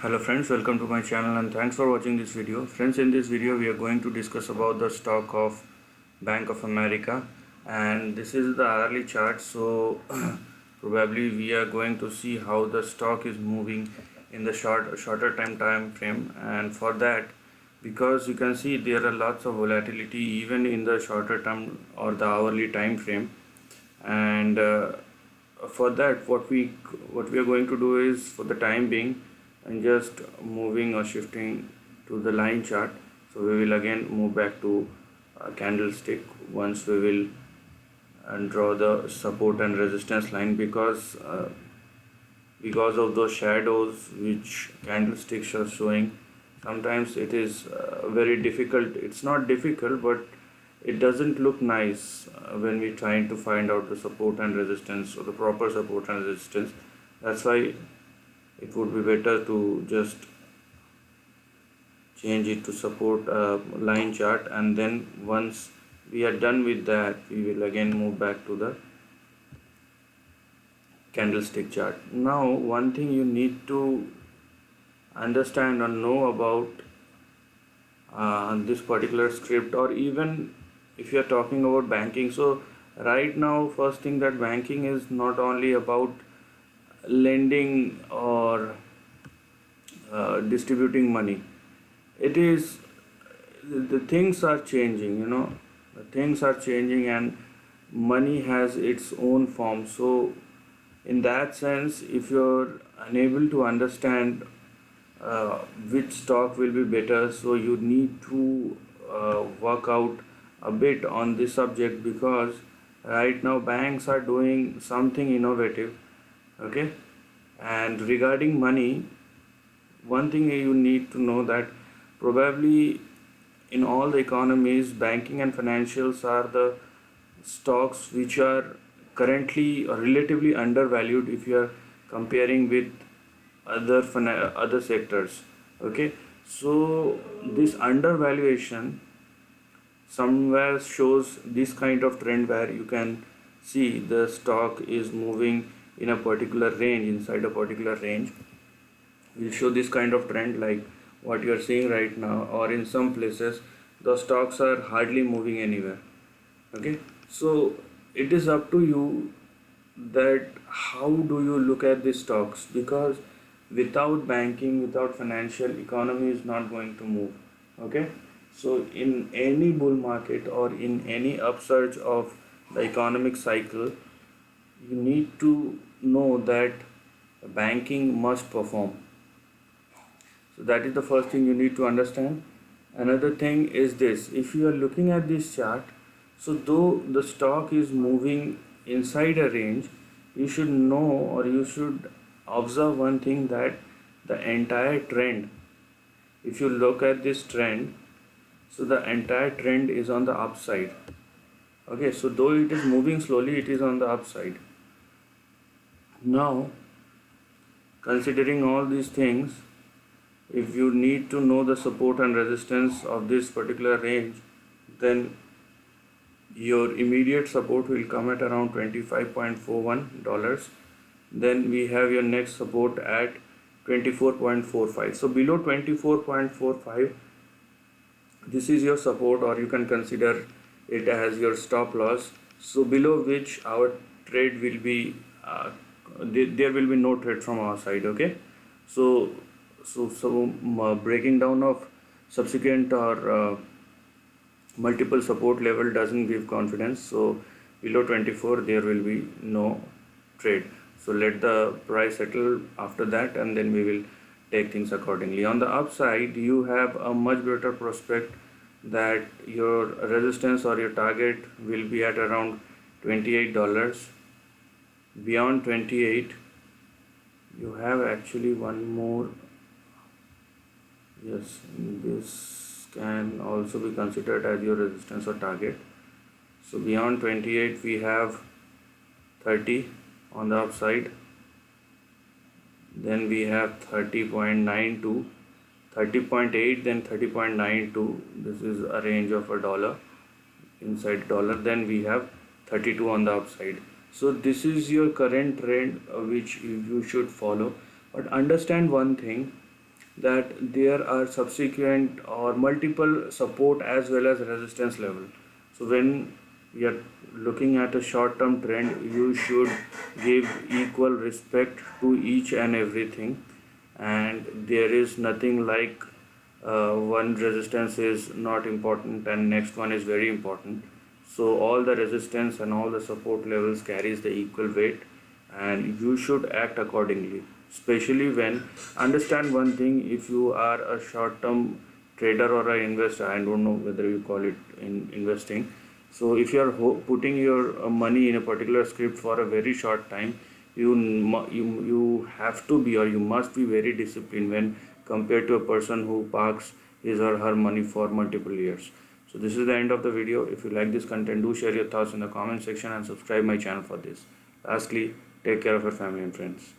Hello friends, welcome to my channel and thanks for watching this video. Friends, in this video we are going to discuss about the stock of Bank of America, and this is the hourly chart. So probably we are going to see how the stock is moving in the shorter time frame. And for that, because you can see there are lots of volatility even in the shorter term or the hourly time frame. And for that, what we are going to do is, for the time being, and just moving or shifting to the line chart. So we will again move back to candlestick once we will draw the support and resistance line, because of those shadows which candlesticks are showing. Sometimes it is very difficult. It's not difficult, but it doesn't look nice when we trying to find out the support and resistance, or the proper support and resistance. That's why it would be better to just change it to support line chart, and then once we are done with that, we will again move back to the candlestick chart. Now, one thing you need to understand or know about this particular script, or even if you are talking about banking. So right now, first thing, that banking is not only about lending or distributing money. It is, the things are changing, the things are changing, and money has its own form. So in that sense, if you're unable to understand which stock will be better, so you need to work out a bit on this subject, because right now banks are doing something innovative. Okay. And regarding money, one thing you need to know, that probably in all the economies, banking and financials are the stocks which are currently or relatively undervalued if you are comparing with other sectors. Okay. So this undervaluation somewhere shows this kind of trend, where you can see the stock is moving in a particular range, inside a particular range. Will show this kind of trend like what you are seeing right now, or in some places the stocks are hardly moving anywhere. Okay. So it is up to you that how do you look at these stocks, because without banking, without financial, economy is not going to move. Okay. So in any bull market or in any upsurge of the economic cycle, you need to know that banking must perform. So that is the first thing you need to understand. Another thing is this: if you are looking at this chart, so though the stock is moving inside a range, you should know, or you should observe one thing, that the entire trend, if you look at this trend, so the entire trend is on the upside. Okay. So though it is moving slowly, it is on the upside. Now, considering all these things, if you need to know the support and resistance of this particular range, then your immediate support will come at around $25.41. Then we have your next support at 24.45. So below 24.45, this is your support, or you can consider it as your stop loss. So below which our trade will be, there will be no trade from our side. Okay. So breaking down of subsequent or multiple support level doesn't give confidence. So below 24 there will be no trade. So let the price settle after that, and then we will take things accordingly. On the upside, you have a much better prospect that your resistance or your target will be at around $28. Beyond 28, you have actually one more. Yes, this can also be considered as your resistance or target. So beyond 28, we have 30 on the upside. Then we have 30.92, 30.8, then 30.92. This is a range of $1 inside dollar. Then we have 32 on the upside. So this is your current trend which you should follow. But understand one thing, that there are subsequent or multiple support as well as resistance level. So when we are looking at a short term trend, you should give equal respect to each and everything, and there is nothing like one resistance is not important and next one is very important. So all the resistance and all the support levels carries the equal weight, and you should act accordingly, especially when understand one thing. If you are a short term trader or an investor, I don't know whether you call it in investing. So if you are putting your money in a particular script for a very short time, you have to be or you must be very disciplined when compared to a person who parks his or her money for multiple years. So this is the end of the video. If you like this content, do share your thoughts in the comment section and subscribe my channel for this. Lastly, take care of your family and friends.